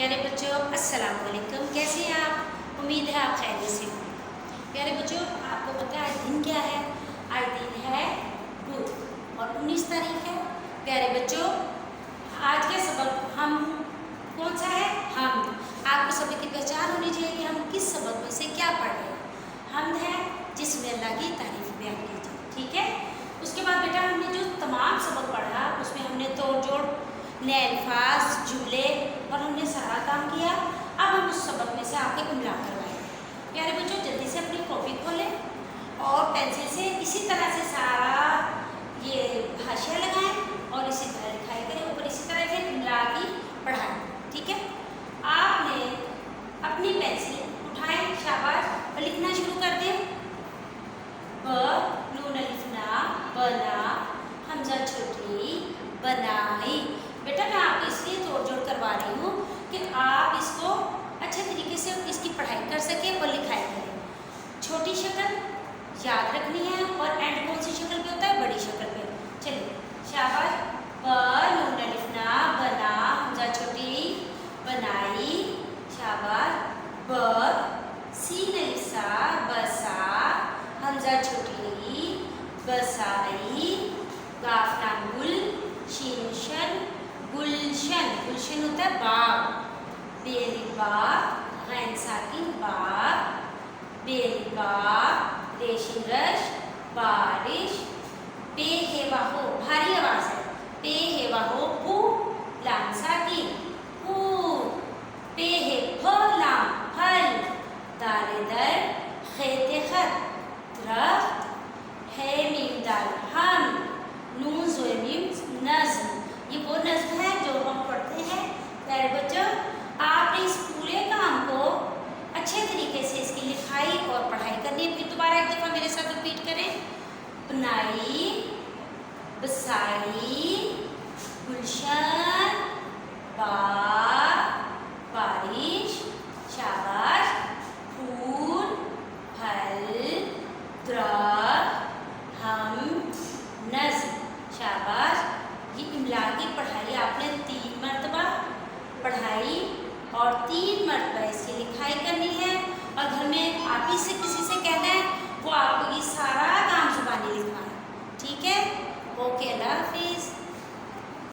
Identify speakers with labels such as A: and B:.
A: प्यारे बच्चों अस्सलाम वालेकुम। कैसे हैं आप? उम्मीद है आप खैरियत से होंगे। प्यारे बच्चों, आपको पता है आज दिन क्या है? आज दिन है बुध और 19 तारीख है। प्यारे बच्चों, आज का सबक हम कौन सा है? हम। आपको सभी की पहचान होनी चाहिए कि हम किस सबक में से क्या पढ़ रहे हैं। हमद है जिसमें अल्लाह की तारीफ बयान कीजिए, ठीक है। उसके बाद बेटा हमने जो तमाम सबक पढ़ा उसमें हमने तोड़ जोड़, नए अल्फाज, जुमले और हमने सारा काम किया। अब हम उस सबक में से आपके इमला करवाएंगे। प्यारे बच्चों, जल्दी से अपनी कॉपी खोलें और पेंसिल से इसी तरह से सारा ये हाशिया लगाएं और इसी तरह लिखाई करें ऊपर, इसी तरह से इमला की पढ़ाई, ठीक है। आपने अपनी पेंसिल उठाएं, शाबाश, और लिखना शुरू कर दें। ब नून अलिफ ना, बना, हमजा छोटी, बनाई। बेटा मैं आपको इसलिए तोड़ जोड़ करवा रही हूँ कि आप इसको अच्छे तरीके से इसकी पढ़ाई कर सकें और लिखाई करें। छोटी शक्ल याद रखनी है और एंड कौन सी शक्ल पे होता है? बड़ी शक्ल पे। चलिए, शाबाश। ब नून अलिफ ना, बना, हमजा छोटी, बनाई, शाबाश। ब सीन अलिफ सा, बसा, हमजा छोटी, बसाई, गाफ लाम गुल, शीन शन, गुलशन, गुलशन होता है बाग, बेरिबा, गैन साकिन बाग, बेरिबा, रेशिन रश, बारिश, पे हेवा हो, भारी आवाज है, पे हेवा हो, पू, लाम साकिन, पू, पे हे फ लाम, फल, दाले दर, खेते खत, दरख्त, है मीम दाल हम, नून ज़ोए मीम नज़्म। ये वो नज़्म है जो हम पढ़ते हैं। प्यारे बच्चों, आपने इस पूरे काम को अच्छे तरीके से इसकी लिखाई और पढ़ाई करनी है। फिर दोबारा एक दफ़ा मेरे साथ रिपीट करें। बनाई, बसाई, गुलशन, बाग, बारिश, शाबाश, फूल, फल, दरख्त, हम, नज़्म, शाबाश। ये इमला की पढ़ाई आपने 3 मरतबा पढ़ाई और 3 मरतबा इसकी लिखाई करनी है और घर में आप ही से किसी से कहना है वो आपको ये सारा काम जुबानी लिखवाए, ठीक है। ओके, अल्लाह हाफिज़।